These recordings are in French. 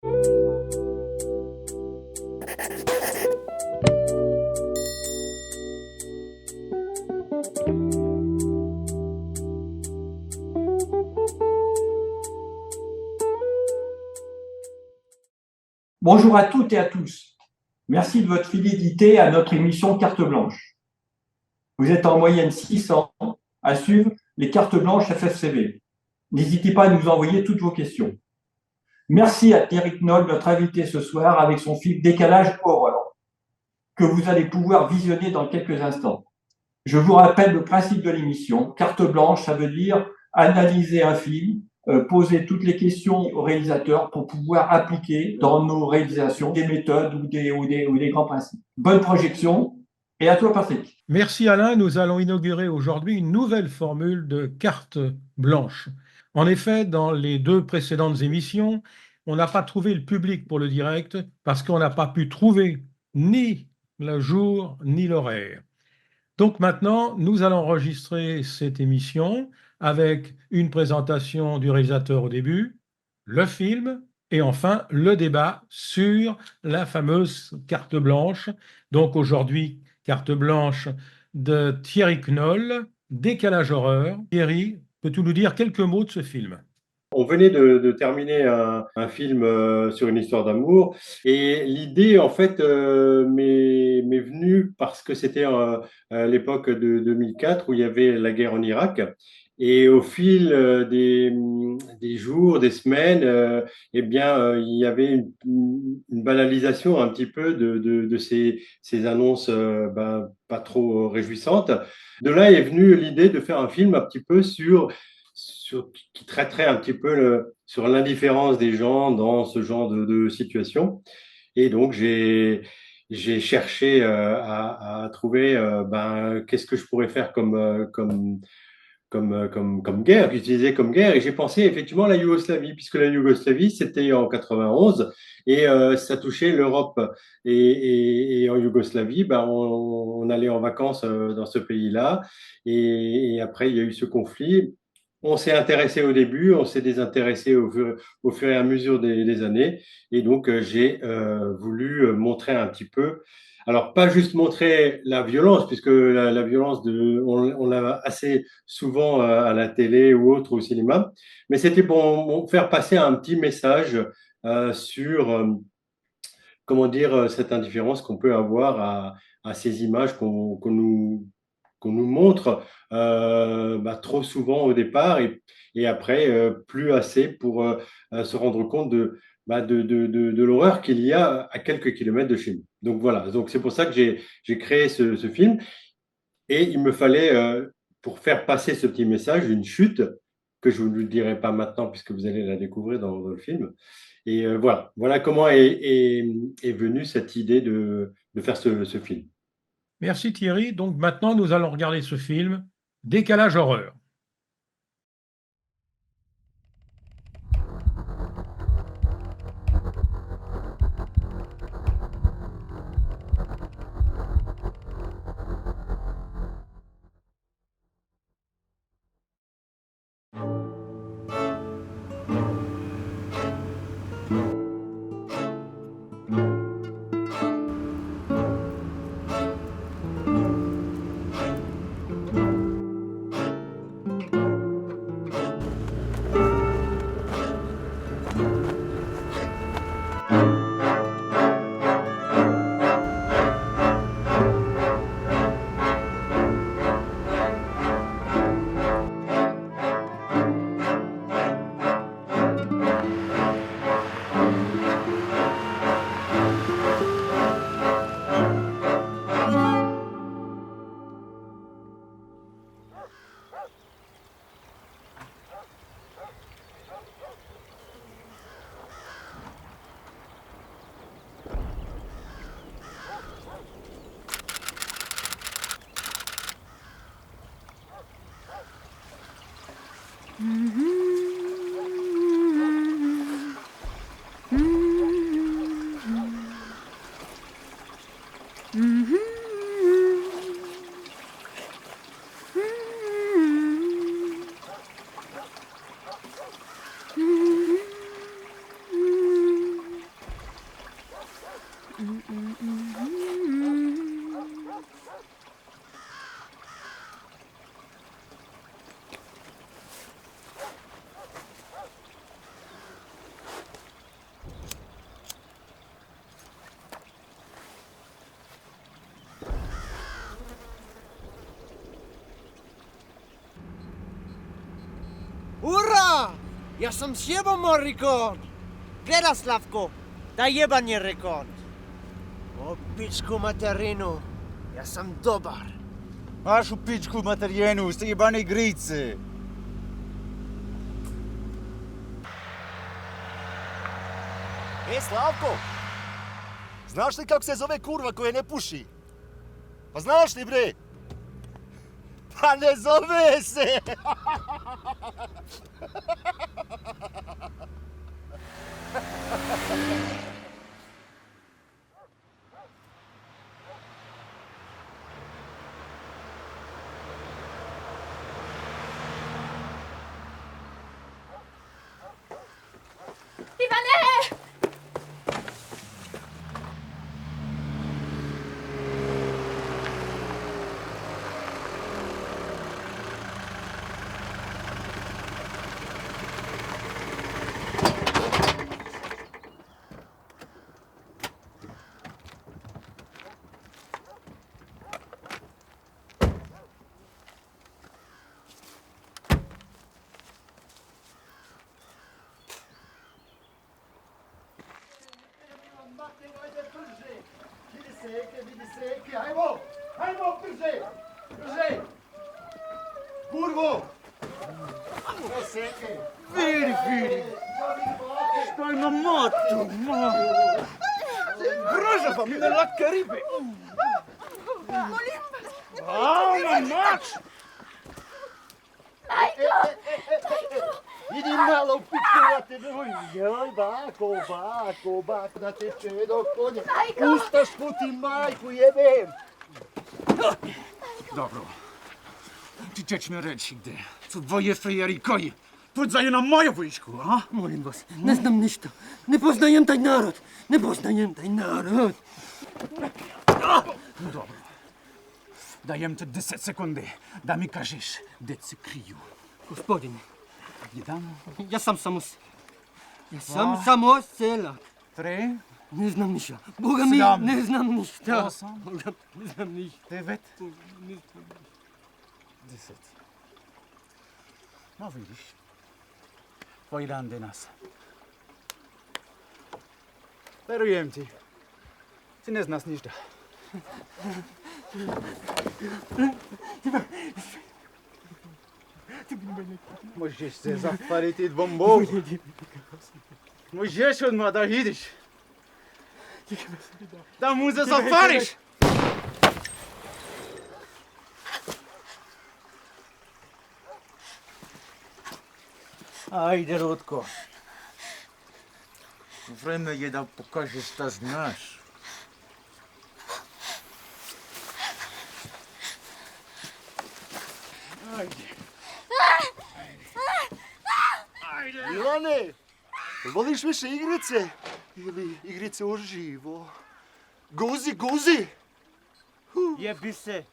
Bonjour à toutes et à tous. Merci de votre fidélité à notre émission Carte Blanche. Vous êtes en moyenne 600 à suivre les cartes blanches FFCB. N'hésitez pas à nous envoyer toutes vos questions. Merci à Thierry Knoll, notre invité ce soir, avec son film Décalage Horreur, que vous allez pouvoir visionner dans quelques instants. Je vous rappelle le principe de l'émission. Carte blanche, ça veut dire analyser un film, poser toutes les questions au réalisateur pour pouvoir appliquer dans nos réalisations des méthodes ou des grands principes. Bonne projection et à toi Patrick. Merci Alain, nous allons inaugurer aujourd'hui une nouvelle formule de carte blanche. En effet, dans les deux précédentes émissions, on n'a pas trouvé le public pour le direct parce qu'on n'a pas pu trouver ni le jour ni l'horaire. Donc maintenant, nous allons enregistrer cette émission avec une présentation du réalisateur au début, le film et enfin le débat sur la fameuse carte blanche. Donc aujourd'hui, carte blanche de Thierry Knoll, Décalage Horreur. Thierry, peux-tu nous dire quelques mots de ce film ? On venait de terminer un film sur une histoire d'amour et l'idée en fait m'est venue parce que c'était à l'époque de 2004 où il y avait la guerre en Irak et au fil des jours, des semaines, eh bien il y avait une banalisation un petit peu de ces annonces pas trop réjouissantes. De là est venue l'idée de faire un film un petit peu qui traiterait un petit peu sur l'indifférence des gens dans ce genre de situation. Et donc, j'ai cherché à trouver qu'est-ce que je pourrais faire comme guerre, utiliser comme guerre. Et j'ai pensé effectivement à la Yougoslavie, puisque la Yougoslavie, c'était en 91 et ça touchait l'Europe. Et en Yougoslavie, on allait en vacances dans ce pays-là. Et après, il y a eu ce conflit. On s'est intéressé au début, on s'est désintéressé au fur et à mesure des années. Et donc, j'ai voulu montrer un petit peu, alors pas juste montrer la violence, puisque la violence, on l'a assez souvent à la télé ou autre au cinéma, mais c'était pour faire passer un petit message sur, comment dire, cette indifférence qu'on peut avoir à ces images qu'on nous montre trop souvent au départ et après plus assez pour se rendre compte de l'horreur qu'il y a à quelques kilomètres de chez nous. Donc voilà, donc c'est pour ça que j'ai créé ce film et il me fallait, pour faire passer ce petit message, une chute que je ne vous le dirai pas maintenant puisque vous allez la découvrir dans le film. Et voilà comment est venue cette idée de faire ce film. Merci Thierry. Donc maintenant, nous allons regarder ce film, Décalage Horreur. Ja sam sjebał mój rekord. Gleda, Slavko, daj jebanie rekord. O piczku materynu, ja sam dobar. Masz u pičku materijenu, ste jebane igrice. Slavko, znaš li kako se zove kurva koja ne puši? Pa znaš li bre? Pa ne zove se! Ivane! Hajmo! Hajmo, brže! Brže! Kurvo! Vidi! Što ima motu? Groža pa mi ne laka ribe. Molim mač! Idi malo u pičkovate, joj, bako, da teče do konja. Ustašku ti majku jebem! Dobro. Ti ćeš mi reći gdje su dvoje frejeri koji pucaju na moju vojsku, a? Molim vas, ne znam ništa. Ne poznajem taj narod. Dobro. Dajem ti 10 sekundi da mi kažeš gdje se kriju. Gospodine, Jedan, ja sam samo sela. 3, Ne znam ništa. Boga mi, Sedam. ne znam ništa. 8, Boga, ne znam ništa. 9, 10. No vidiš, tvoj dan danas. Verujem ti. Ti ne znaš ništa. Možeš se zapariti dvom Bogu. Možeš odmah da ideš. Da mu se zapariš. Ajde, Rotko. Vreme je da pokažeš šta znaš. Milane, voliš više igrice? Ili igrice uživo? Guzi! Jebi se.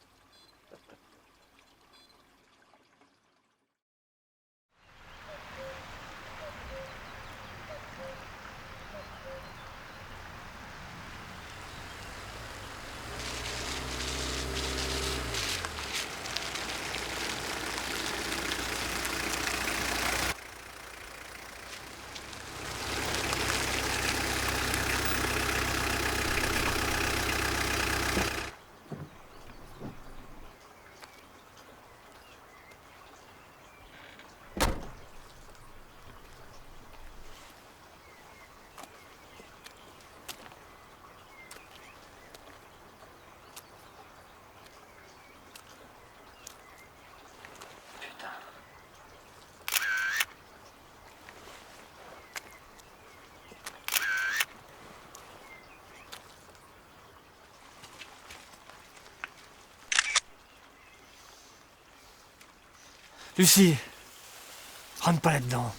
Lucie, rentre pas là-dedans.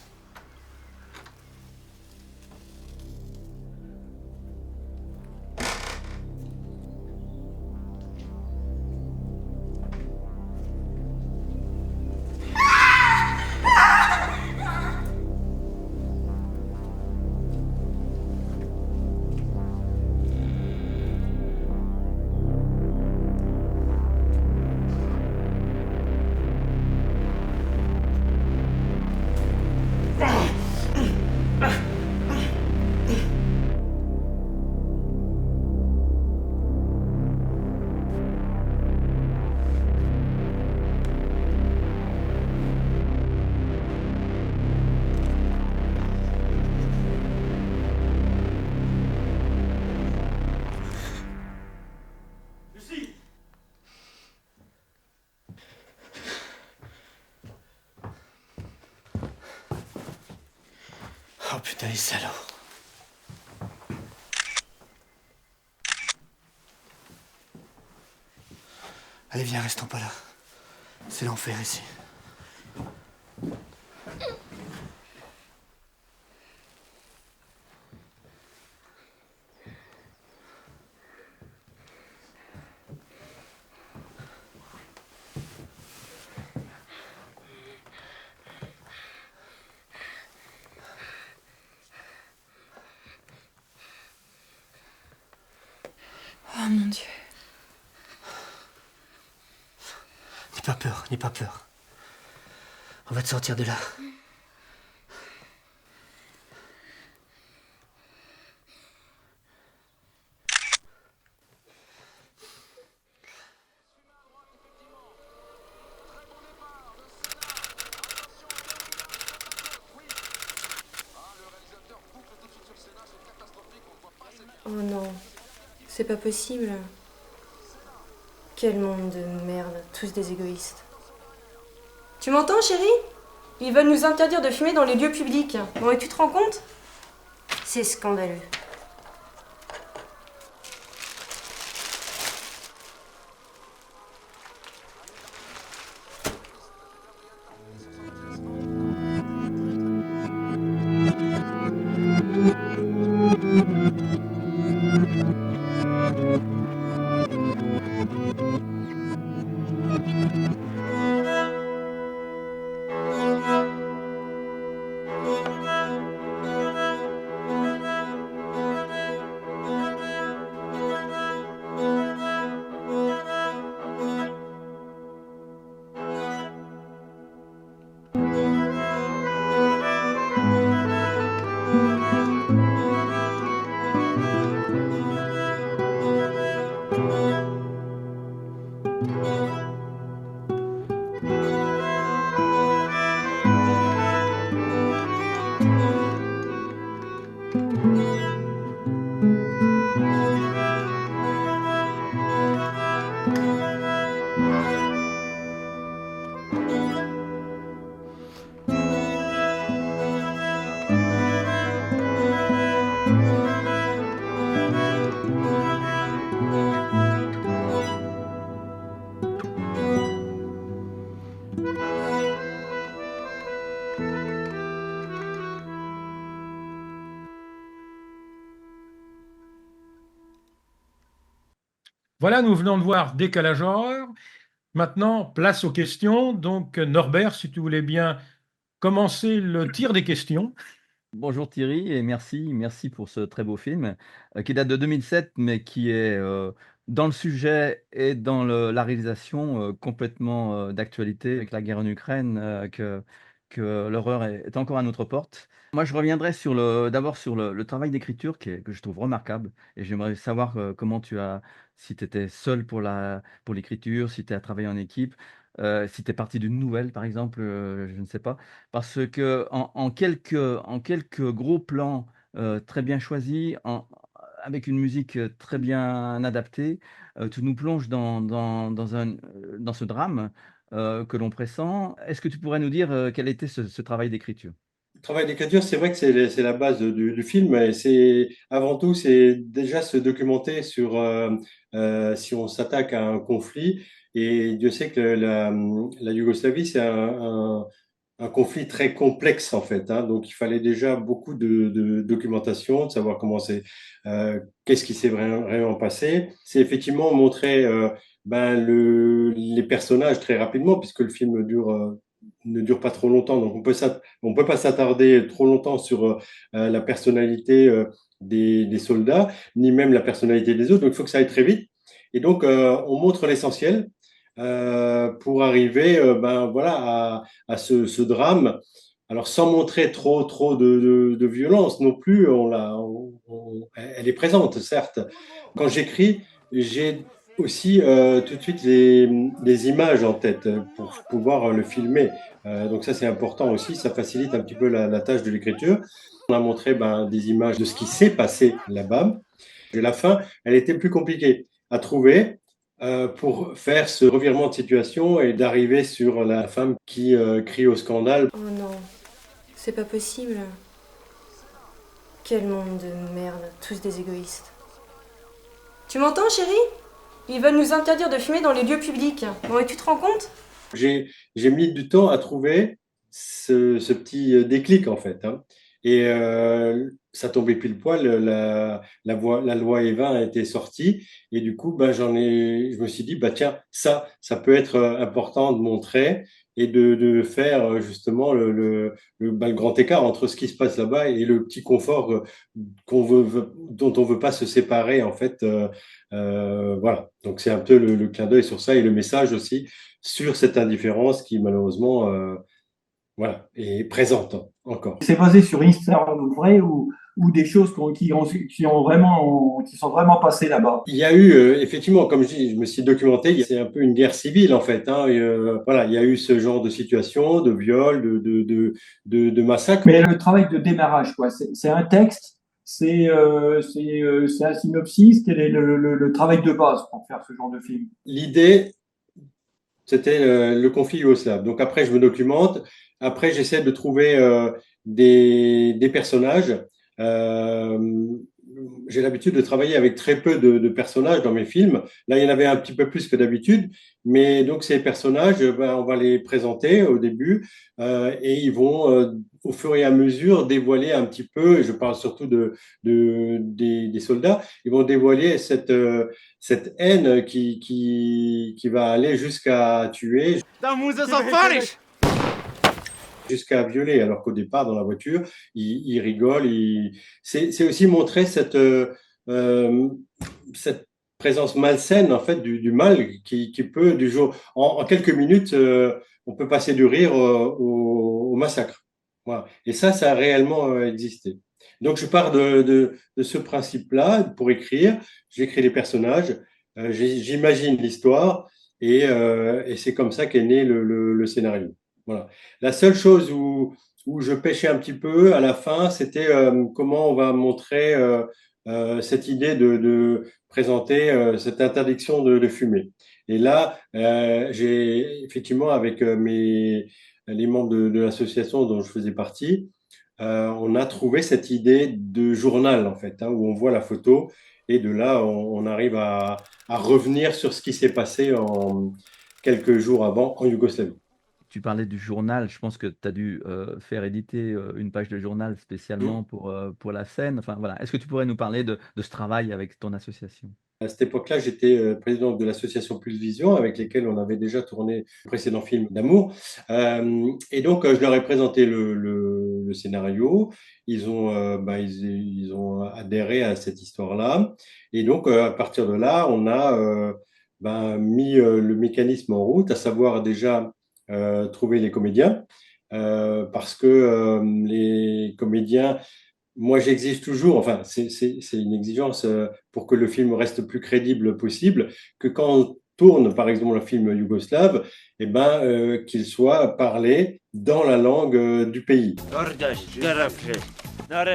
putain, les salauds. Allez, viens, restons pas là. C'est l'enfer ici. Oh mon Dieu. N'aie pas peur, n'aie pas peur. On va te sortir de là. Oh non, c'est pas possible. Quel monde de merde, tous des égoïstes. Tu m'entends, chérie? Ils veulent nous interdire de fumer dans les lieux publics. Bon, et tu te rends compte? C'est scandaleux. Voilà, nous venons de voir Décalage horaire. Maintenant, place aux questions. Donc, Norbert, si tu voulais bien commencer le tir des questions. Bonjour Thierry et merci pour ce très beau film qui date de 2007 mais qui est dans le sujet et dans la réalisation complètement d'actualité avec la guerre en Ukraine que l'horreur est encore à notre porte. Moi je reviendrai d'abord sur le travail d'écriture que je trouve remarquable et j'aimerais savoir si tu étais seul pour l'écriture, si tu as travaillé en équipe, si tu es parti d'une nouvelle par exemple, je ne sais pas. Parce que en quelques gros plans, très bien choisis, avec une musique, très bien adaptée, tu nous plonges dans ce drame, que l'on pressent. Est-ce que tu pourrais nous dire, quel était ce travail d'écriture? Le travail d'écriture, c'est vrai que c'est la base du film, et c'est avant tout, c'est déjà se documenter sur si on s'attaque à un conflit. Et Dieu sait que la Yougoslavie, c'est un conflit très complexe en fait, hein. Donc il fallait déjà beaucoup de documentation, de savoir qu'est-ce qui s'est vraiment passé. C'est effectivement montrer les personnages très rapidement, puisque le film ne dure pas trop longtemps, donc on peut pas s'attarder trop longtemps sur la personnalité des soldats, ni même la personnalité des autres. Donc il faut que ça aille très vite. Et donc on montre l'essentiel pour arriver à ce drame. Alors sans montrer trop de violence non plus, elle est présente certes. Quand j'écris, j'ai aussi tout de suite les images en tête pour pouvoir le filmer. Donc ça c'est important aussi, ça facilite un petit peu la tâche de l'écriture. On a montré des images de ce qui s'est passé là-bas. Et la fin, elle était plus compliquée à trouver pour faire ce revirement de situation et d'arriver sur la femme qui crie au scandale. Oh non, c'est pas possible. Quel monde de merde, tous des égoïstes. Tu m'entends, chérie? Ils veulent nous interdire de fumer dans les lieux publics. Bon, et tu te rends compte? J'ai mis du temps à trouver ce petit déclic, en fait, hein. Et ça tombait pile poil, la loi Evin a été sortie. Et du coup, ben, je me suis dit, bah, tiens, ça peut être important de montrer et de faire justement le grand écart entre ce qui se passe là-bas et le petit confort dont on veut pas se séparer, en fait. Voilà. Donc, c'est un peu le clin d'œil sur ça et le message aussi sur cette indifférence qui, malheureusement, voilà, est présente encore. C'est basé sur une histoire vraie ou des choses qui sont vraiment passées là-bas. Il y a eu, effectivement, comme je dis, je me suis documenté, c'est un peu une guerre civile, en fait, hein, et, voilà, il y a eu ce genre de situation, de viol, de massacre. Mais le travail de démarrage, quoi, c'est un texte, c'est un synopsis. Quel est le travail de base pour faire ce genre de film? L'idée, c'était le conflit yougoslave. Donc après, je me documente. Après, j'essaie de trouver des personnages. J'ai l'habitude de travailler avec très peu de personnages dans mes films. Là, il y en avait un petit peu plus que d'habitude. Mais donc, ces personnages, ben, on va les présenter au début et ils vont, au fur et à mesure, dévoiler un petit peu, et je parle surtout des soldats, ils vont dévoiler cette haine qui va aller jusqu'à tuer, jusqu'à violer, alors qu'au départ, dans la voiture, ils rigolent. C'est aussi montrer cette présence malsaine, en fait, du mal qui peut, du jour, en quelques minutes, on peut passer du rire au massacre. Voilà. Et ça a réellement existé. Donc, je pars de ce principe-là pour écrire. J'écris les personnages, j'imagine l'histoire, et c'est comme ça qu'est né le scénario. Voilà. La seule chose où je pêchais un petit peu à la fin, c'était comment on va montrer cette idée de présenter cette interdiction de fumer. Et là, j'ai effectivement, avec les membres de l'association dont je faisais partie, on a trouvé cette idée de journal, en fait, hein, où on voit la photo, et de là, on arrive à revenir sur ce qui s'est passé quelques jours avant en Yougoslavie. Tu parlais du journal, je pense que tu as dû faire éditer une page de journal spécialement pour la scène. Enfin, voilà. Est-ce que tu pourrais nous parler de ce travail avec ton association? À cette époque-là, j'étais président de l'association Pulse Vision, avec lesquels on avait déjà tourné le précédent film d'amour. Et donc, je leur ai présenté le scénario. Ils ont adhéré à cette histoire-là. Et donc, à partir de là, on a mis le mécanisme en route, à savoir déjà trouver les comédiens, parce que les comédiens, moi j'exige toujours, enfin c'est une exigence pour que le film reste le plus crédible possible, que quand on tourne par exemple un film yougoslave, eh ben, qu'il soit parlé dans la langue du pays.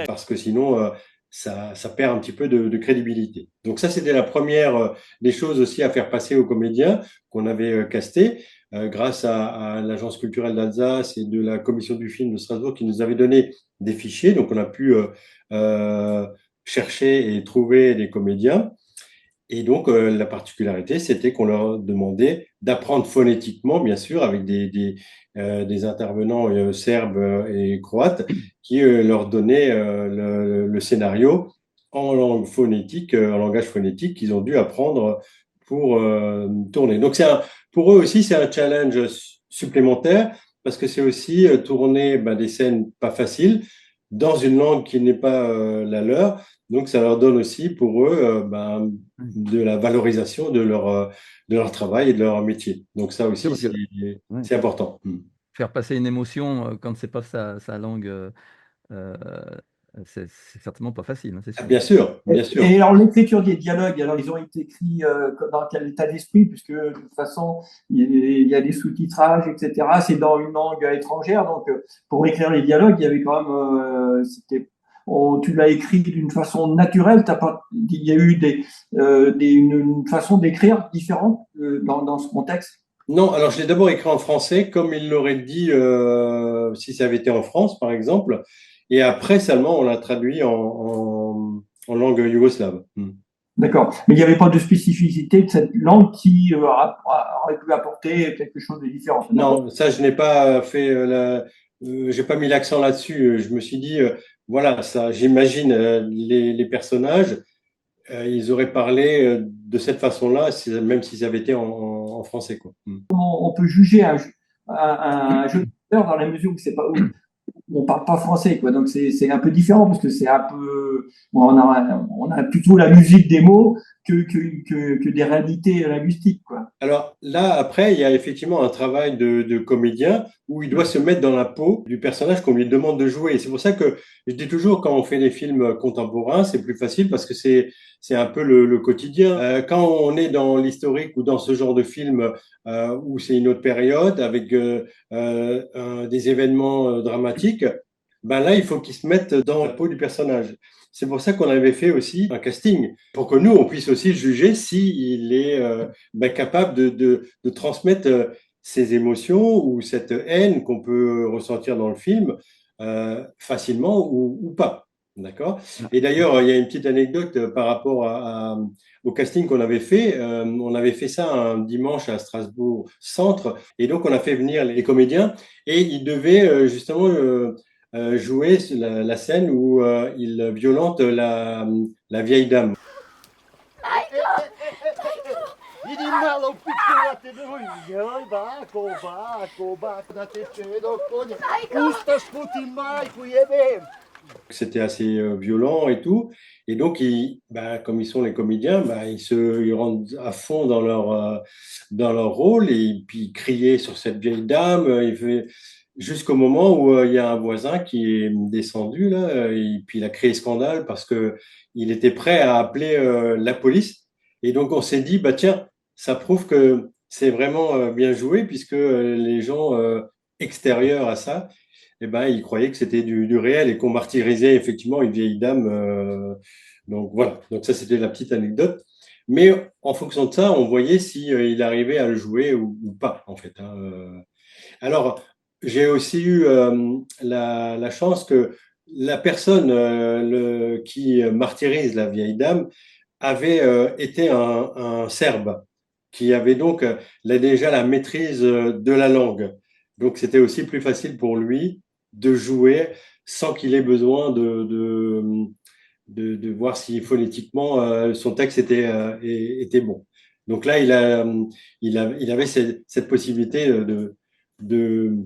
Parce que sinon, ça perd un petit peu de crédibilité. Donc ça, c'était la première des choses aussi à faire passer aux comédiens qu'on avait castés, grâce à l'Agence culturelle d'Alsace et de la commission du film de Strasbourg qui nous avait donné des fichiers. Donc on a pu chercher et trouver des comédiens. Et donc, la particularité, c'était qu'on leur demandait d'apprendre phonétiquement, bien sûr, avec des intervenants serbes et croates qui leur donnaient le scénario en langue phonétique, en langage phonétique qu'ils ont dû apprendre pour tourner. Donc, pour eux aussi, c'est un challenge supplémentaire parce que c'est aussi tourner des scènes pas faciles dans une langue qui n'est pas la leur. Donc, ça leur donne aussi pour eux de la valorisation de leur travail et de leur métier. Donc, ça aussi, c'est important. Faire passer une émotion quand c'est pas sa langue, c'est certainement pas facile, hein, c'est sûr. Bien sûr, bien sûr. Et alors, l'écriture des dialogues, alors ils ont été écrits dans quel état d'esprit, puisque de toute façon, il y a des sous-titrages, etc. C'est dans une langue étrangère, donc pour écrire les dialogues, il y avait quand même, tu l'as écrit d'une façon naturelle. Il y a eu une façon d'écrire différente dans ce contexte. Non, alors je l'ai d'abord écrit en français, comme il l'aurait dit si ça avait été en France, par exemple. Et après seulement, on l'a traduit en langue yougoslave. D'accord. Mais il n'y avait pas de spécificité de cette langue qui aurait pu apporter quelque chose de différent. Non, ça, je n'ai pas fait j'ai pas mis l'accent là-dessus. Je me suis dit, voilà, ça, j'imagine les personnages, ils auraient parlé de cette façon-là, même s'ils avaient été en français, quoi. On peut juger un jeu d'acteur dans la mesure où c'est pas, où on parle pas français, quoi. Donc c'est un peu différent parce que c'est un peu, on a plutôt la musique des mots que des réalités linguistiques, quoi. Alors là, après, il y a effectivement un travail de comédien où il doit se mettre dans la peau du personnage qu'on lui demande de jouer. Et c'est pour ça que je dis toujours, quand on fait des films contemporains, c'est plus facile parce que c'est un peu le quotidien. Quand on est dans l'historique ou dans ce genre de film où c'est une autre période avec des événements dramatiques, ben là, il faut qu'il se mette dans la peau du personnage. C'est pour ça qu'on avait fait aussi un casting, pour que nous, on puisse aussi juger s'il est capable de transmettre ces émotions ou cette haine qu'on peut ressentir dans le film facilement ou pas. D'accord. Et d'ailleurs, il y a une petite anecdote par rapport au casting qu'on avait fait. On avait fait ça un dimanche à Strasbourg Centre, et donc on a fait venir les comédiens et ils devaient justement jouer la scène où il violente la vieille dame. Idi malo pičkovati joj, bako, da te čedo konje. Ustaš puti majku jebem. C'était assez violent et tout. Et donc, comme ils sont les comédiens, ils rentrent à fond dans leur rôle et puis ils criaient sur cette vieille dame. Jusqu'au moment où il y a un voisin qui est descendu là, et puis il a créé scandale parce que il était prêt à appeler la police. Et donc, on s'est dit, tiens, ça prouve que c'est vraiment bien joué puisque les gens extérieurs à ça, ils croyaient que c'était du réel et qu'on martyrisait effectivement une vieille dame. Donc voilà, donc ça c'était la petite anecdote. Mais en fonction de ça, on voyait si il arrivait à le jouer ou pas en fait. Alors j'ai aussi eu la chance que la personne qui martyrise la vieille dame avait été un Serbe qui avait donc déjà la maîtrise de la langue. Donc c'était aussi plus facile pour lui de jouer sans qu'il ait besoin de voir si phonétiquement son texte était bon. Donc là, il avait cette possibilité de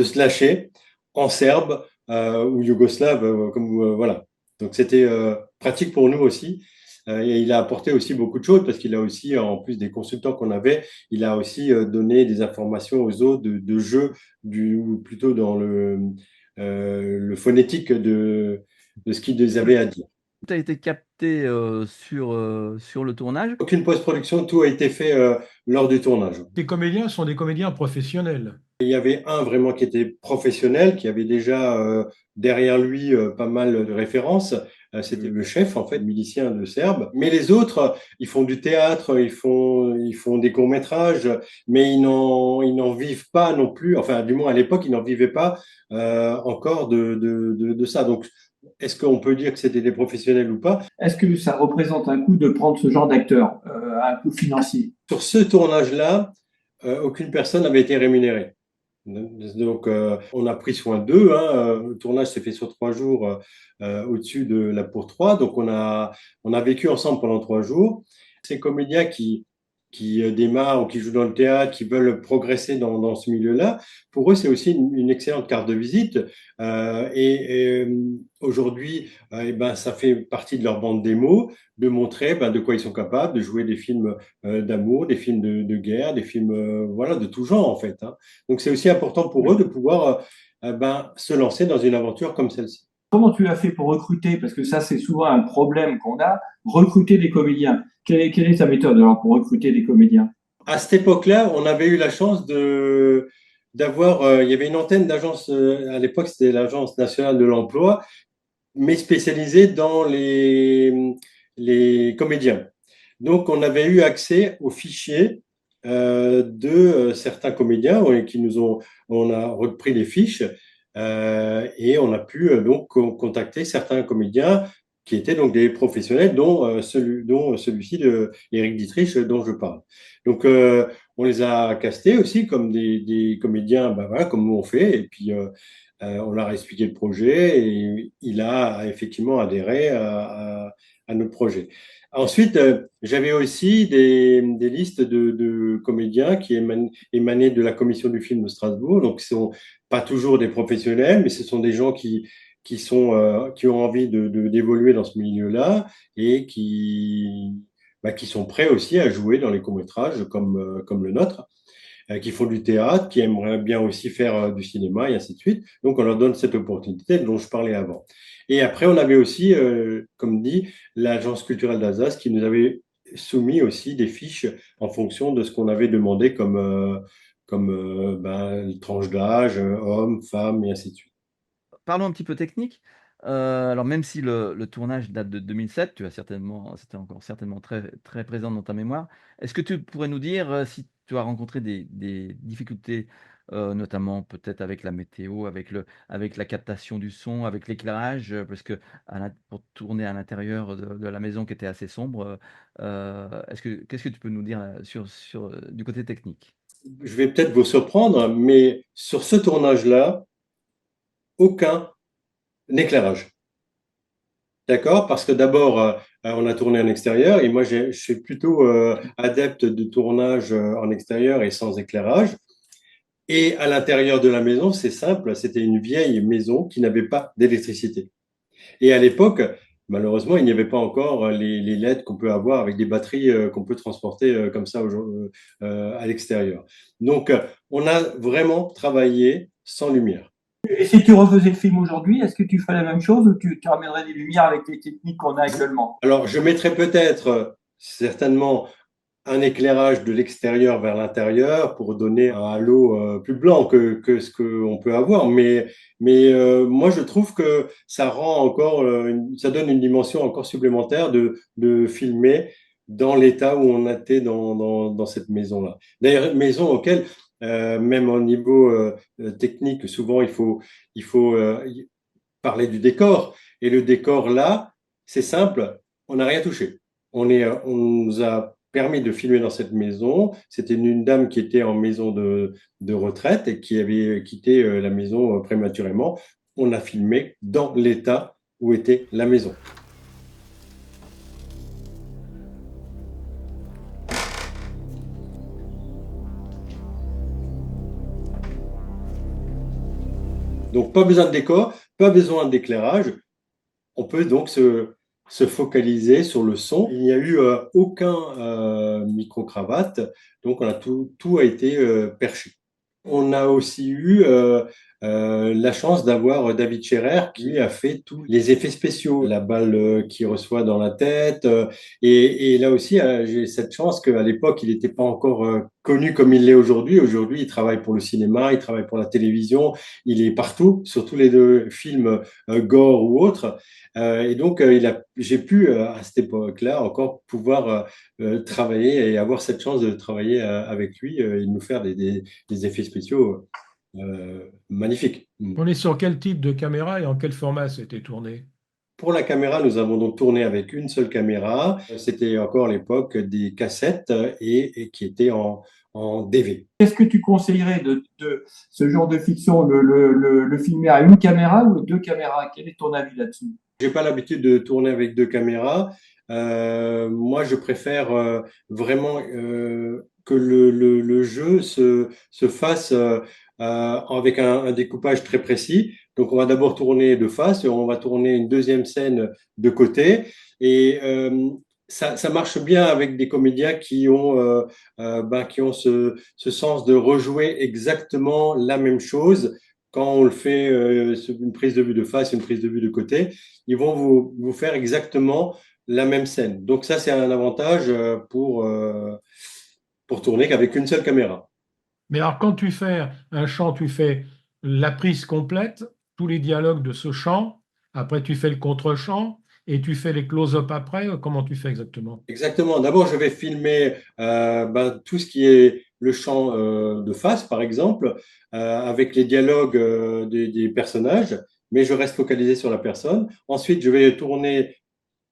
se lâcher en serbe ou yougoslave, voilà. Donc c'était pratique pour nous aussi. Et il a apporté aussi beaucoup de choses parce qu'il a aussi, en plus des consultants qu'on avait, il a aussi donné des informations aux autres de jeux, ou plutôt dans le phonétique de ce qu'ils avaient à dire. Tout a été capté sur le tournage? Aucune post-production, tout a été fait lors du tournage. Les comédiens sont des comédiens professionnels. Il y avait un vraiment qui était professionnel, qui avait déjà derrière lui pas mal de références. C'était le chef, en fait, milicien de Serbe. Mais les autres, ils font du théâtre, ils font des courts-métrages, mais ils n'en vivent pas non plus. Enfin, du moins, à l'époque, ils n'en vivaient pas encore de ça. Donc, est-ce qu'on peut dire que c'était des professionnels ou pas? Est-ce que ça représente un coût de prendre ce genre d'acteur, un coût financier? Sur ce tournage-là, aucune personne n'avait été rémunérée. Donc, on a pris soin d'eux. Le tournage s'est fait sur 3 jours au-dessus de la Pourtour. Donc, on a vécu ensemble pendant 3 jours. Ces comédiens qui démarrent ou qui jouent dans le théâtre, qui veulent progresser dans ce milieu-là, pour eux, c'est aussi une excellente carte de visite. Aujourd'hui, ça fait partie de leur bande démo de montrer de quoi ils sont capables, de jouer des films d'amour, des films de guerre, des films de tout genre en fait. Donc c'est aussi important pour eux de pouvoir se lancer dans une aventure comme celle-ci. Comment tu as fait pour recruter? Parce que ça, c'est souvent un problème qu'on a, recruter des comédiens. Quelle est ta méthode alors pour recruter des comédiens? À cette époque-là, on avait eu la chance d'avoir, il y avait une antenne d'agence, à l'époque c'était l'Agence nationale de l'emploi, mais spécialisée dans les comédiens. Donc on avait eu accès aux fichiers de certains comédiens on a repris les fiches Et on a pu donc contacter certains comédiens qui étaient donc des professionnels, dont celui-ci de Éric Dietrich dont je parle. Donc, on les a castés aussi comme des comédiens, ben voilà, comme nous on fait, et puis on leur a expliqué le projet, et il a effectivement adhéré à notre projet. Ensuite, j'avais aussi des listes de comédiens qui émanaient de la commission du film de Strasbourg, donc ce sont pas toujours des professionnels, mais ce sont des gens qui ont envie d'évoluer dans ce milieu-là et qui sont prêts aussi à jouer dans les courts-métrages comme le nôtre, qui font du théâtre, qui aimeraient bien aussi faire du cinéma et ainsi de suite. Donc, on leur donne cette opportunité dont je parlais avant. Et après, on avait aussi, comme dit, l'Agence culturelle d'Alsace qui nous avait soumis aussi des fiches en fonction de ce qu'on avait demandé comme tranche d'âge, hommes, femmes et ainsi de suite. Parlons un petit peu technique. Alors même si le tournage date de 2007, c'était encore certainement très, très présent dans ta mémoire. Est-ce que tu pourrais nous dire si tu as rencontré des difficultés, notamment peut-être avec la météo, avec la captation du son, avec l'éclairage, parce que pour tourner à l'intérieur de la maison qui était assez sombre, qu'est-ce que tu peux nous dire du côté technique? Je vais peut-être vous surprendre, mais sur ce tournage-là, aucun éclairage. D'accord? Parce que d'abord, on a tourné en extérieur et moi, je suis plutôt adepte de tournage en extérieur et sans éclairage. Et à l'intérieur de la maison, c'est simple, c'était une vieille maison qui n'avait pas d'électricité. Et à l'époque, malheureusement, il n'y avait pas encore les LED qu'on peut avoir avec des batteries qu'on peut transporter comme ça à l'extérieur. Donc, on a vraiment travaillé sans lumière. Et si tu refaisais le film aujourd'hui, est-ce que tu ferais la même chose ou tu ramènerais des lumières avec les techniques qu'on a actuellement? Alors, je mettrais peut-être certainement un éclairage de l'extérieur vers l'intérieur pour donner un halo plus blanc que ce qu'on peut avoir. Mais moi, je trouve que ça rend encore, ça donne une dimension encore supplémentaire de filmer dans l'état où on était dans cette maison-là. D'ailleurs, maison auquel, même au niveau technique, souvent il faut parler du décor. Et le décor là, c'est simple, on n'a rien touché. On nous a permis de filmer dans cette maison. C'était une dame qui était en maison de retraite et qui avait quitté la maison prématurément. On a filmé dans l'état où était la maison. Donc, pas besoin de décor, pas besoin d'éclairage. On peut donc se focaliser sur le son. Il n'y a eu aucun micro-cravate, donc tout a été perché. On a aussi eu la chance d'avoir David Scherer qui a fait tous les effets spéciaux, la balle qu'il reçoit dans la tête. Et là aussi, j'ai cette chance qu'à l'époque, il n'était pas encore connu comme il l'est aujourd'hui. Aujourd'hui, il travaille pour le cinéma, il travaille pour la télévision, il est partout, sur tous les deux films gore ou autres. Et donc, j'ai pu, à cette époque-là, encore pouvoir travailler et avoir cette chance de travailler avec lui et nous faire des effets spéciaux magnifiques. On est sur quel type de caméra et en quel format c'était tourné? Pour la caméra, nous avons donc tourné avec une seule caméra. C'était encore l'époque des cassettes et qui étaient en DV. Qu'est-ce que tu conseillerais de ce genre de fiction, le filmer à une caméra ou deux caméras? Quel est ton avis là-dessus? J'ai pas l'habitude de tourner avec deux caméras. Moi, je préfère vraiment que le jeu se fasse avec un découpage très précis. Donc, on va d'abord tourner de face et on va tourner une deuxième scène de côté. Et ça marche bien avec des comédiens qui ont ce sens de rejouer exactement la même chose. Quand on le fait une prise de vue de face et une prise de vue de côté, ils vont vous faire exactement la même scène. Donc ça, c'est un avantage pour tourner qu'avec une seule caméra. Mais alors, quand tu fais un chant, tu fais la prise complète, tous les dialogues de ce chant, après tu fais le contre-chant et tu fais les close-up après. Comment tu fais exactement? Exactement. D'abord, je vais filmer tout ce qui est le champ de face, par exemple, avec les dialogues des personnages, mais je reste focalisé sur la personne. Ensuite, je vais tourner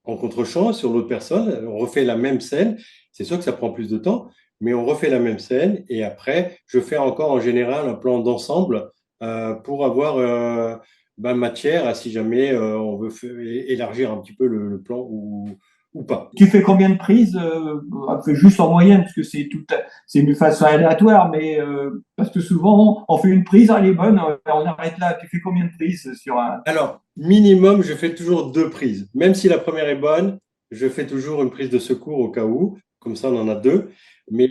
en contre-champ sur l'autre personne, on refait la même scène. C'est sûr que ça prend plus de temps, mais on refait la même scène et après, je fais encore en général un plan d'ensemble pour avoir matière à si jamais on veut élargir un petit peu le plan ou pas. Tu fais combien de prises juste en moyenne, parce que c'est une façon aléatoire, mais parce que souvent on fait une prise, elle est bonne, on arrête là. Tu fais combien de prises sur un… Alors, minimum, je fais toujours 2 prises. Même si la première est bonne, je fais toujours une prise de secours au cas où. Comme ça, on en a 2. Mais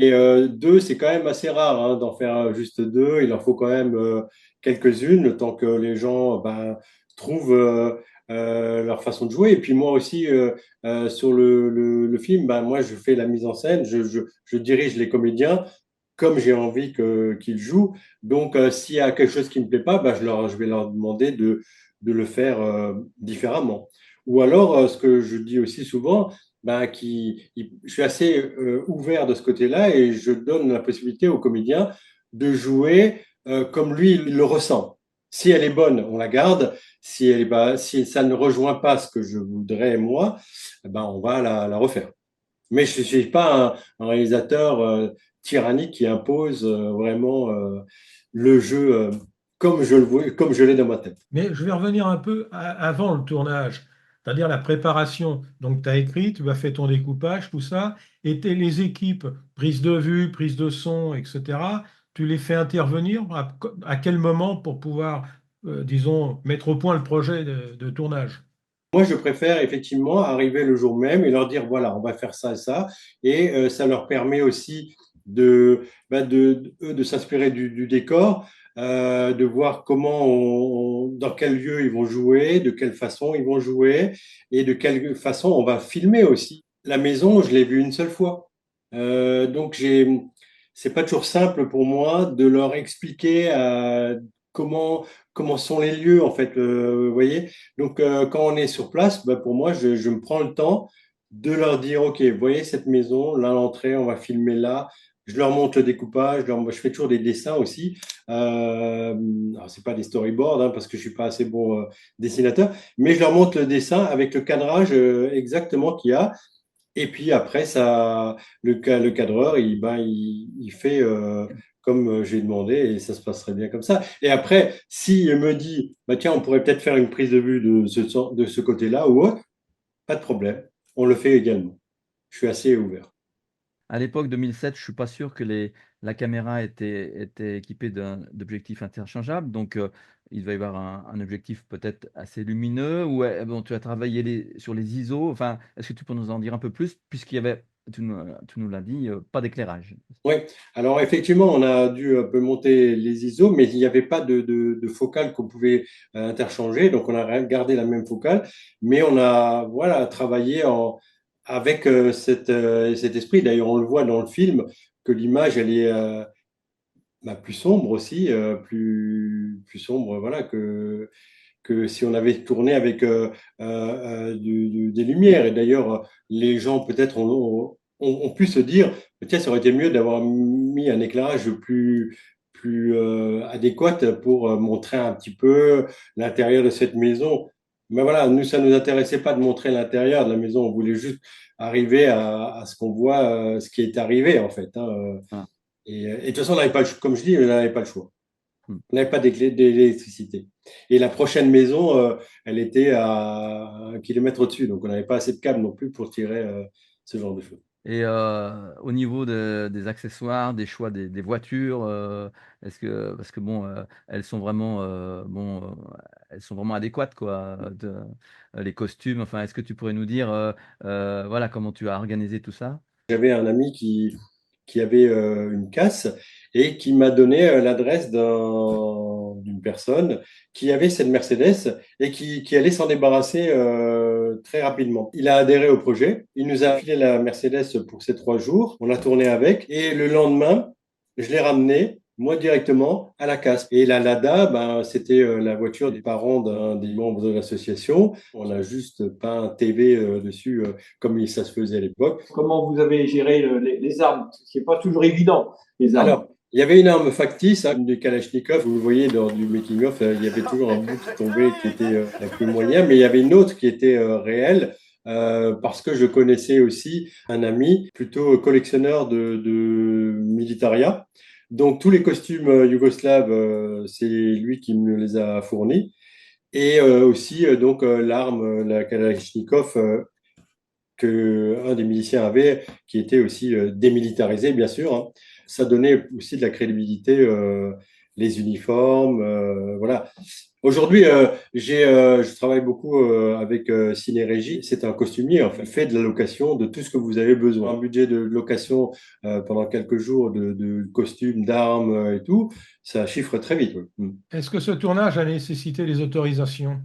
2, c'est quand même assez rare hein, d'en faire juste 2. Il en faut quand même quelques-unes, le temps que les gens trouvent leur façon de jouer. Et puis moi aussi, sur le film, moi, je fais la mise en scène, je dirige les comédiens comme j'ai envie qu'ils jouent. Donc, s'il y a quelque chose qui ne me plaît pas, je vais leur demander de le faire différemment. Ou alors, ce que je dis aussi souvent, je suis assez ouvert de ce côté-là et je donne la possibilité aux comédiens de jouer comme lui il le ressent. Si elle est bonne, on la garde. Si ça ne rejoint pas ce que je voudrais moi, on va la refaire. Mais je ne suis pas un réalisateur tyrannique qui impose vraiment le jeu comme je l'ai dans ma tête. Mais je vais revenir un peu avant le tournage, c'est-à-dire la préparation. Donc, tu as écrit, tu as fait ton découpage, tout ça, et les équipes, prise de vue, prise de son, etc., tu les fais intervenir à quel moment pour pouvoir, disons, mettre au point le projet de tournage? Moi, je préfère effectivement arriver le jour même et leur dire, voilà, on va faire ça et ça. Et ça leur permet aussi de s'inspirer du décor, de voir dans quel lieu ils vont jouer, de quelle façon ils vont jouer et de quelle façon on va filmer aussi. La maison, je l'ai vue une seule fois. Donc, c'est pas toujours simple pour moi de leur expliquer comment sont les lieux, en fait, vous voyez. Donc, quand on est sur place, pour moi, je me prends le temps de leur dire, OK, vous voyez cette maison, là, l'entrée, on va filmer là. Je leur montre le découpage, je fais toujours des dessins aussi. Alors, c'est pas des storyboards, hein, parce que je suis pas assez bon dessinateur, mais je leur montre le dessin avec le cadrage exactement qu'il y a. Et puis après, le cadreur, il fait comme j'ai demandé et ça se passerait bien comme ça. Et après, s'il me dit, tiens, on pourrait peut-être faire une prise de vue de ce côté-là ou autre, pas de problème. On le fait également. Je suis assez ouvert. À l'époque 2007, je suis pas sûr que la caméra était équipée d'objectifs interchangeables, donc il va y avoir un objectif peut-être assez lumineux ou bon, tu as travaillé sur les ISO, enfin, est-ce que tu peux nous en dire un peu plus puisqu'il y avait, tu nous l'as dit, pas d'éclairage? Oui, alors effectivement, on a dû un peu monter les ISO, mais il n'y avait pas de focale qu'on pouvait interchanger, donc on a gardé la même focale, mais on a travaillé avec cet esprit. D'ailleurs, on le voit dans le film que l'image, elle est plus sombre aussi, plus sombre, voilà, que si on avait tourné avec des lumières. Et d'ailleurs, les gens peut-être ont pu se dire, tiens, ça aurait été mieux d'avoir mis un éclairage plus adéquat pour montrer un petit peu l'intérieur de cette maison. Mais voilà, nous, ça nous intéressait pas de montrer l'intérieur de la maison. On voulait juste arriver à ce qu'on voit, ce qui est arrivé, en fait. Hein. Ah. Et de toute façon, on n'avait pas, comme je dis, on n'avait pas le choix. Hmm. On n'avait pas d'électricité. Et la prochaine maison, elle était à 1 kilomètre au-dessus. Donc, on n'avait pas assez de câbles non plus pour tirer ce genre de choses. Et au niveau des accessoires, des choix des voitures, parce que bon, elles sont vraiment elles sont vraiment adéquates quoi, les costumes. Enfin, est-ce que tu pourrais nous dire, voilà, comment tu as organisé tout ça? J'avais un ami qui avait une casse et qui m'a donné l'adresse d'une personne qui avait cette Mercedes et qui allait s'en débarrasser très rapidement. Il a adhéré au projet. Il nous a filé la Mercedes pour ces 3 jours. On a tourné avec et le lendemain, je l'ai ramené moi directement à la casse. Et la Lada, ben, c'était la voiture des parents d'un des membres de l'association. On n'a juste pas un TV dessus comme ça se faisait à l'époque. Comment vous avez géré les armes? C'est pas toujours évident, les armes. Alors, il y avait une arme factice, hein, du Kalachnikov. Vous le voyez lors du making-of, il y avait toujours un bout qui tombait qui était un peu moyen, mais il y avait une autre qui était réelle. Parce que je connaissais aussi un ami plutôt collectionneur de militaria. Donc tous les costumes yougoslaves, c'est lui qui me les a fournis. Et aussi donc l'arme, la Kalachnikov, que un des miliciens avait, qui était aussi démilitarisée, bien sûr, hein. Ça donnait aussi de la crédibilité, les uniformes, voilà. Aujourd'hui, je travaille beaucoup avec Ciné-Régie. C'est un costumier, en fait. Il fait de la location de tout ce que vous avez besoin. Un budget de location pendant quelques jours de costumes, d'armes et tout, ça chiffre très vite. Oui. Est-ce que ce tournage a nécessité des autorisations?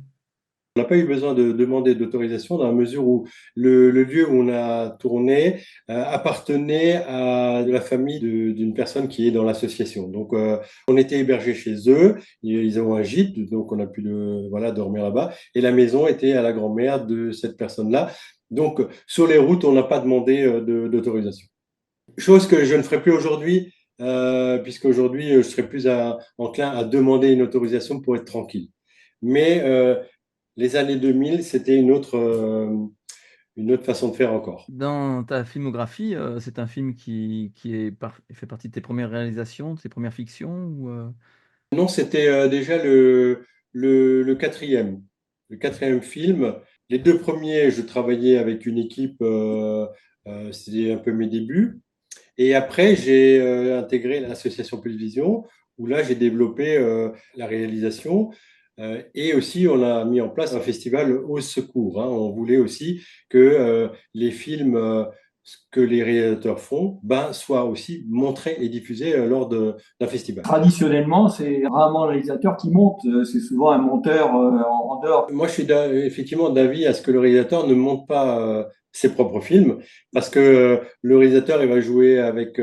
On n'a pas eu besoin de demander d'autorisation dans la mesure où le lieu où on a tourné appartenait à la famille d'une personne qui est dans l'association. Donc, on était hébergés chez eux. Ils ont un gîte, donc on a pu dormir là-bas. Et la maison était à la grand-mère de cette personne-là. Donc, sur les routes, on n'a pas demandé d'autorisation. Chose que je ne ferai plus aujourd'hui, puisqu'aujourd'hui, je serais plus enclin à demander une autorisation pour être tranquille. Mais les années 2000, c'était une autre façon de faire encore. Dans ta filmographie, c'est un film qui fait partie de tes premières réalisations, de tes premières fictions ou Non, c'était déjà le quatrième film. Les deux premiers, je travaillais avec une équipe, c'était un peu mes débuts. Et après, j'ai intégré l'association Pulvision, où là, j'ai développé la réalisation. Et aussi, on a mis en place un festival au secours, hein. On voulait aussi que les films que les réalisateurs font soient aussi montrés et diffusés lors d'un festival. Traditionnellement, c'est rarement le réalisateur qui monte, c'est souvent un monteur en dehors. Moi, je suis effectivement d'avis à ce que le réalisateur ne monte pas ses propres films, parce que le réalisateur, il va jouer avec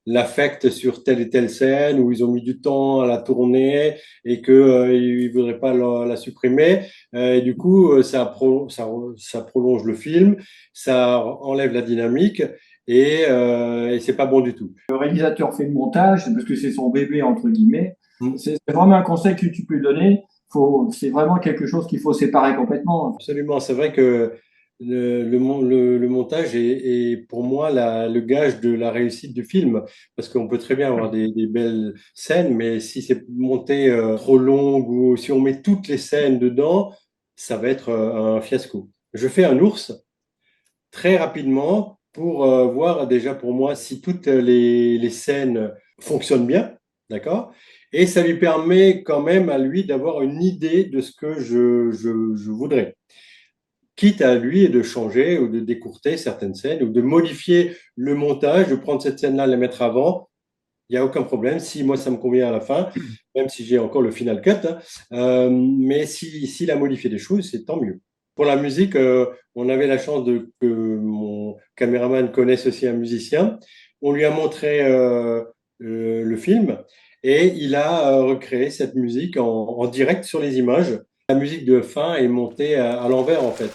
l'affect sur telle et telle scène où ils ont mis du temps à la tourner et que il voudrait pas la supprimer. Et du coup, ça prolonge le film, ça enlève la dynamique et c'est pas bon du tout. Le réalisateur fait le montage parce que c'est son bébé, entre guillemets. C'est vraiment un conseil que tu peux donner. C'est vraiment quelque chose qu'il faut séparer complètement. Absolument, c'est vrai que le montage est pour moi le gage de la réussite du film, parce qu'on peut très bien avoir des belles scènes, mais si c'est monté trop long ou si on met toutes les scènes dedans, ça va être un fiasco. Je fais un ours très rapidement pour voir déjà pour moi si toutes les scènes fonctionnent bien, d'accord? Et ça lui permet quand même à lui d'avoir une idée de ce que je voudrais. Quitte à lui de changer ou de décourter certaines scènes ou de modifier le montage, de prendre cette scène-là, la mettre avant, il n'y a aucun problème. Si moi, ça me convient à la fin, même si j'ai encore le final cut, hein, mais s'il a modifié des choses, c'est tant mieux. Pour la musique, on avait la chance que mon caméraman connaisse aussi un musicien. On lui a montré le film et il a recréé cette musique en direct sur les images. La musique de fin est montée à l'envers, en fait.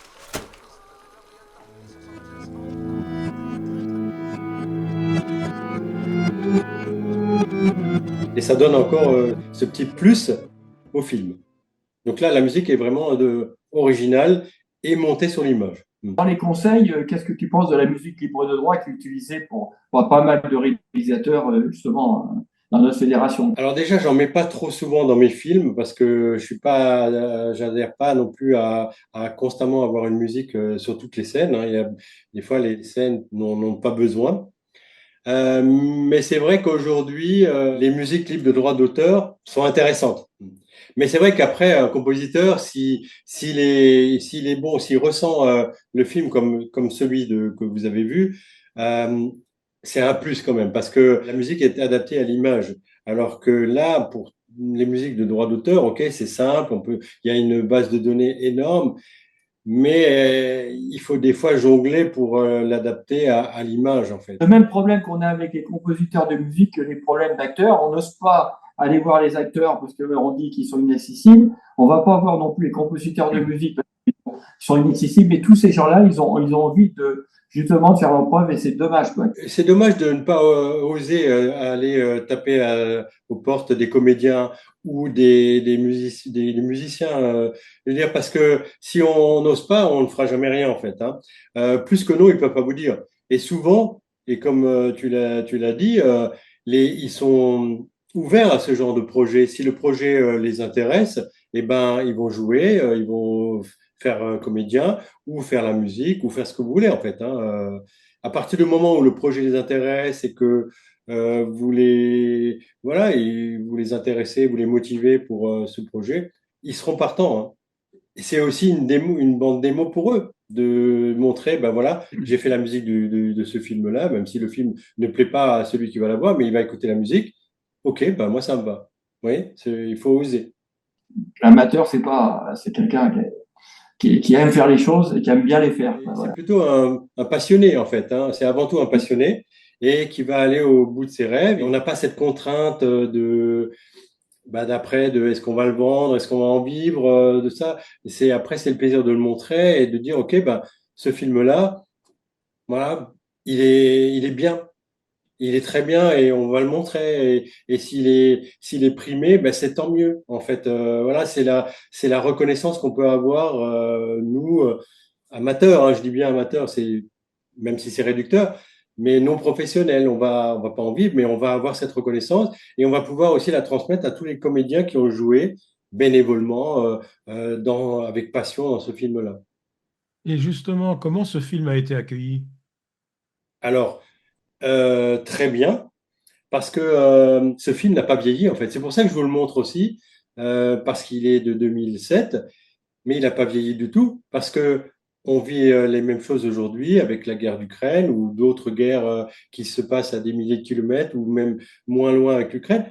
Et ça donne encore ce petit plus au film. Donc là, la musique est vraiment originale et montée sur l'image. Dans les conseils, qu'est-ce que tu penses de la musique libre de droit qui est utilisée pour pas mal de réalisateurs, justement, dans notre fédération? Alors déjà, j'en mets pas trop souvent dans mes films parce que j'adhère pas non plus à constamment avoir une musique sur toutes les scènes, hein. Il y a des fois les scènes n'ont pas besoin. Mais c'est vrai qu'aujourd'hui, les musiques libres de droit d'auteur sont intéressantes. Mais c'est vrai qu'après, un compositeur, s'il est bon, s'il ressent le film comme celui que vous avez vu, c'est un plus quand même, parce que la musique est adaptée à l'image. Alors que là, pour les musiques de droit d'auteur, ok, c'est simple, il y a une base de données énorme, mais il faut des fois jongler pour l'adapter à l'image, en fait. Le même problème qu'on a avec les compositeurs de musique que les problèmes d'acteurs. On n'ose pas aller voir les acteurs parce qu'on dit qu'ils sont inaccessibles. On va pas voir non plus les compositeurs de musique parce qu'ils sont inaccessibles. Et tous ces gens-là, ils ont envie de justement de faire leur preuve et c'est dommage, quoi. C'est dommage de ne pas oser aller taper aux portes des comédiens ou des musiciens. Je veux dire, parce que si on n'ose pas, on ne fera jamais rien, en fait. Hein. Plus que nous, ils peuvent pas vous dire. Et souvent, et comme tu l'as dit, ils sont ouverts à ce genre de projet. Si le projet les intéresse, eh ben, ils vont jouer, ils vont faire comédien ou faire la musique ou faire ce que vous voulez, en fait. Hein. À partir du moment où le projet les intéresse et que et vous les intéressez, vous les motivez pour ce projet, ils seront partants. Hein. Et c'est aussi une bande démo pour eux de montrer, ben voilà, j'ai fait la musique de ce film-là, même si le film ne plaît pas à celui qui va la voir, mais il va écouter la musique. Ok, ben moi ça me va. Oui, il faut oser. L'amateur, c'est quelqu'un qui aime faire les choses et qui aime bien les faire. C'est Voilà. plutôt un passionné, en fait. Hein. C'est avant tout un passionné et qui va aller au bout de ses rêves. Et on n'a pas cette contrainte d'après, est-ce qu'on va le vendre, est-ce qu'on va en vivre, de ça. C'est le plaisir de le montrer et de dire, OK, ce film-là, voilà, il est bien. Il est très bien et on va le montrer. Et s'il est primé, c'est tant mieux. En fait, voilà, c'est la reconnaissance qu'on peut avoir, nous, amateurs, hein, je dis bien amateurs, même si c'est réducteur, mais non professionnels. On va pas en vivre, mais on va avoir cette reconnaissance et on va pouvoir aussi la transmettre à tous les comédiens qui ont joué bénévolement, avec passion dans ce film-là. Et justement, comment ce film a été accueilli? Alors, très bien, parce que ce film n'a pas vieilli en fait. C'est pour ça que je vous le montre aussi, parce qu'il est de 2007, mais il n'a pas vieilli du tout, parce que on vit les mêmes choses aujourd'hui avec la guerre d'Ukraine ou d'autres guerres qui se passent à des milliers de kilomètres ou même moins loin avec l'Ukraine,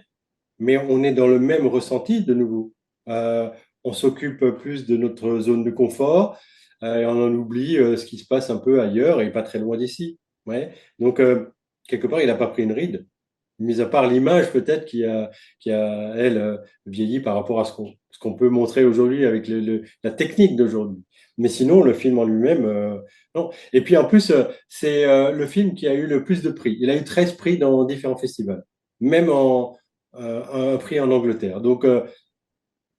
mais on est dans le même ressenti de nouveau. Euh, on s'occupe plus de notre zone de confort et on en oublie ce qui se passe un peu ailleurs et pas très loin d'ici. Ouais. Donc, quelque part, il n'a pas pris une ride, mis à part l'image peut-être elle, vieilli par rapport à ce qu'on peut montrer aujourd'hui avec la technique d'aujourd'hui. Mais sinon, le film en lui-même, non. Et puis en plus, c'est le film qui a eu le plus de prix. Il a eu 13 prix dans différents festivals, même un prix en Angleterre. Donc,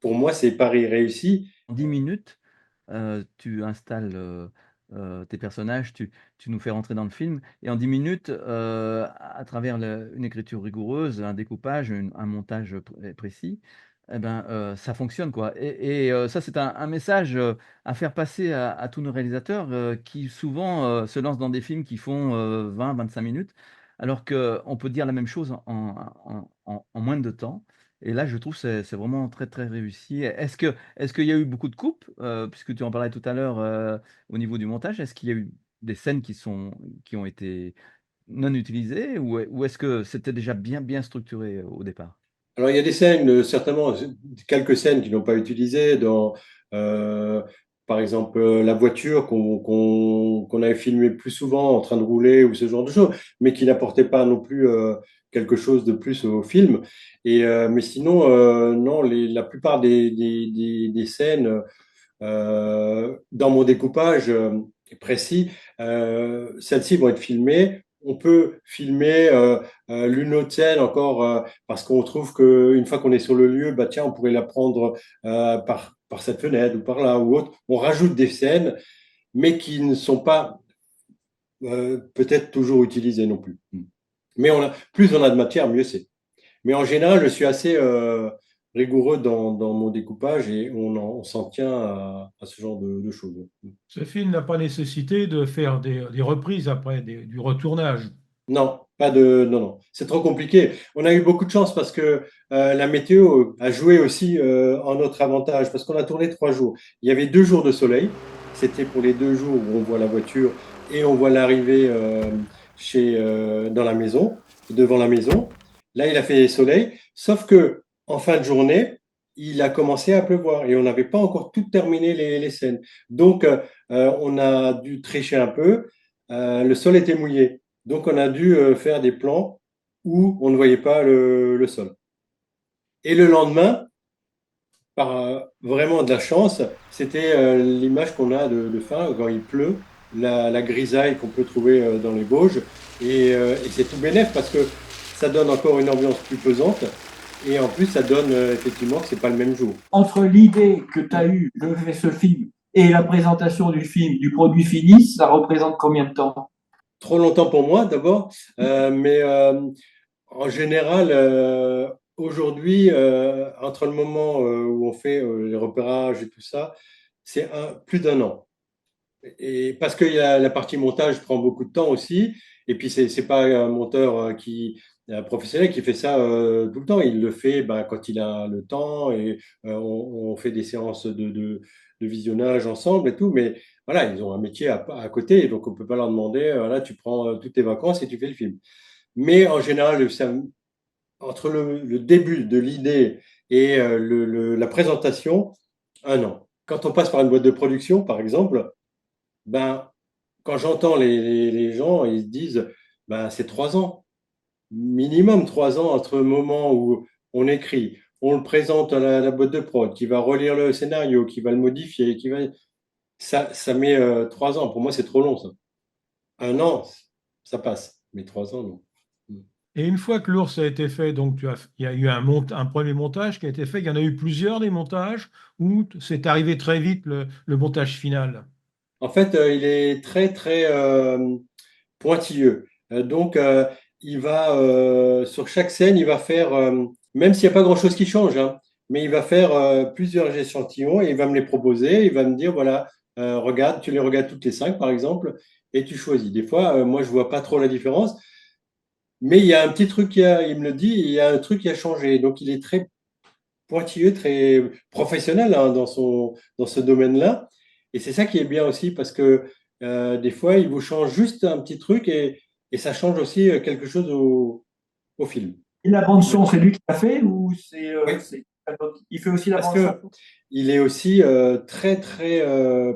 pour moi, c'est pari réussi. En 10 minutes, tu installes, tes personnages, tu nous fais rentrer dans le film et en 10 minutes, à travers une écriture rigoureuse, un découpage, un montage précis, eh ben, ça fonctionne quoi et ça c'est un message, à faire passer à tous nos réalisateurs, qui souvent, se lancent dans des films qui font, 20-25 minutes, alors qu'on peut dire la même chose en moins de temps et là je trouve c'est vraiment très, très réussi. Est-ce qu'il y a eu beaucoup de coupes? Puisque tu en parlais tout à l'heure, au niveau du montage. Est-ce qu'il y a eu des scènes qui ont été non utilisées ou est-ce que c'était déjà bien structuré au départ? Alors, il y a des scènes, certainement, quelques scènes qui n'ont pas utilisées euh, par exemple, la voiture qu'on avait filmée plus souvent en train de rouler ou ce genre de choses, mais qui n'apportait pas non plus quelque chose de plus au film. Mais sinon, non, la plupart des scènes dans mon découpage précis, celles-ci vont être filmées. On peut filmer l'une autre scène encore parce qu'on trouve qu'une fois qu'on est sur le lieu, tiens, on pourrait la prendre par cette fenêtre ou par là ou autre. On rajoute des scènes, mais qui ne sont pas peut-être toujours utilisées non plus. Mais plus on a de matière, mieux c'est. Mais en général, je suis assez rigoureux dans mon découpage et on s'en tient à ce genre de choses. Ce film n'a pas nécessité de faire des reprises après, du retournage. Non, non. C'est trop compliqué. On a eu beaucoup de chance parce que la météo a joué aussi en notre avantage parce qu'on a tourné 3 jours. Il y avait 2 jours de soleil. C'était pour les 2 jours où on voit la voiture et on voit l'arrivée dans la maison, devant la maison. Là, il a fait soleil. Sauf que en fin de journée, il a commencé à pleuvoir et on n'avait pas encore tout terminé les scènes. Donc, on a dû tricher un peu. Le sol était mouillé. Donc, on a dû faire des plans où on ne voyait pas le sol. Et le lendemain, par vraiment de la chance, c'était l'image qu'on a de fin quand il pleut, la grisaille qu'on peut trouver dans les Vosges. Et c'est tout bénef parce que ça donne encore une ambiance plus pesante. Et en plus, ça donne effectivement que c'est pas le même jour. Entre l'idée que tu as eue de faire ce film et la présentation du film, du produit fini, ça représente combien de temps? Trop longtemps pour moi d'abord, mais en général, aujourd'hui, entre le moment où on fait les repérages et tout ça, c'est plus d'un an. Et parce que la partie montage prend beaucoup de temps aussi, et puis c'est pas un monteur un professionnel qui fait ça tout le temps. Il le fait quand il a le temps et on fait des séances de visionnage ensemble et tout. Mais voilà, ils ont un métier à côté, donc on peut pas leur demander, voilà, tu prends toutes tes vacances et tu fais le film. Mais en général, entre le début de l'idée et la présentation, un an. Quand on passe par une boîte de production, par exemple, ben, quand j'entends les gens, ils se disent, c'est 3 ans, minimum 3 ans entre le moment où on écrit, on le présente à la boîte de prod, qui va relire le scénario, qui va le modifier, ça met 3 ans. Pour moi, c'est trop long, ça. Un an, ça passe, mais 3 ans, non. Et une fois que l'ours a été fait, donc il y a eu un premier montage qui a été fait. Il y en a eu plusieurs des montages où c'est arrivé très vite le montage final. En fait, il est très, très pointilleux. Donc, il va, sur chaque scène, il va faire, même s'il n'y a pas grand-chose qui change, hein, mais il va faire plusieurs échantillons et il va me les proposer. Il va me dire, voilà, regarde, tu les regardes toutes les 5, par exemple, et tu choisis. Des fois, moi, je vois pas trop la différence, mais il y a un petit truc il me le dit, il y a un truc qui a changé. Donc, il est très pointilleux, très professionnel hein, dans ce domaine-là. Et c'est ça qui est bien aussi parce que des fois, il vous change juste un petit truc et ça change aussi quelque chose au film. Et la bande son, c'est lui qui l'a fait ou Oui. il fait aussi la Parce bande son? qu'il est aussi très, très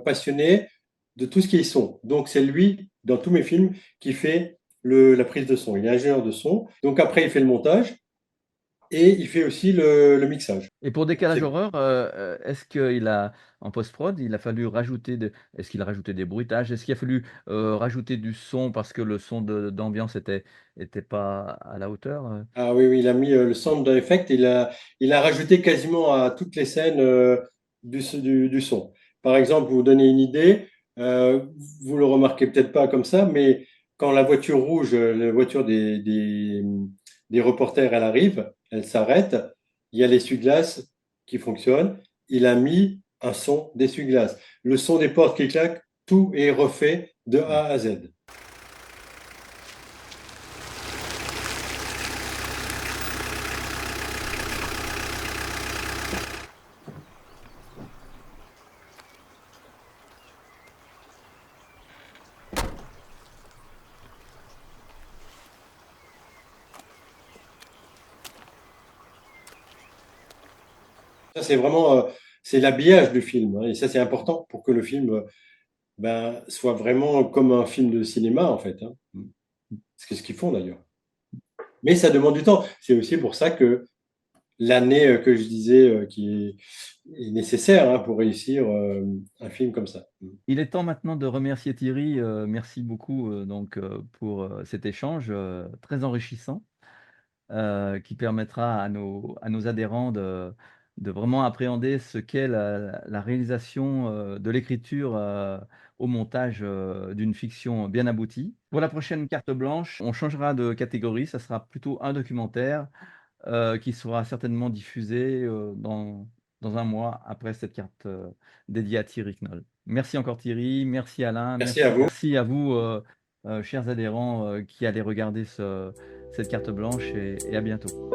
passionné de tout ce qui est son. Donc, c'est lui, dans tous mes films, qui fait la prise de son. Il est ingénieur de son. Donc, après, il fait le montage. Et il fait aussi le mixage. Et pour Décalage C'est- Horreur, est-ce qu'il a, en post-prod, il a fallu rajouter est-ce qu'il a rajouté des bruitages? Est-ce qu'il a fallu rajouter du son parce que le son d'ambiance était pas à la hauteur? Ah oui, oui, il a mis le sound effect, il a rajouté quasiment à toutes les scènes du son. Par exemple, pour vous donner une idée, vous le remarquez peut-être pas comme ça, mais quand la voiture rouge, la voiture des reporters, elle arrive, elle s'arrête, il y a l'essuie-glace qui fonctionne, il a mis un son d'essuie-glace. Le son des portes qui claquent, tout est refait de A à Z. Ça, c'est vraiment c'est l'habillage du film. Hein, et ça, c'est important pour que le film soit vraiment comme un film de cinéma, en fait. Hein. C'est ce qu'ils font d'ailleurs. Mais ça demande du temps. C'est aussi pour ça que l'année que je disais qui est nécessaire hein, pour réussir un film comme ça. Il est temps maintenant de remercier Thierry. Merci beaucoup pour cet échange très enrichissant qui permettra à nos adhérents de vraiment appréhender ce qu'est la réalisation de l'écriture au montage d'une fiction bien aboutie. Pour la prochaine carte blanche, on changera de catégorie. Ça sera plutôt un documentaire qui sera certainement diffusé dans un mois après cette carte dédiée à Thierry Knoll. Merci encore Thierry, merci Alain, Merci à vous. merci à vous, chers adhérents qui allez regarder cette carte blanche et à bientôt.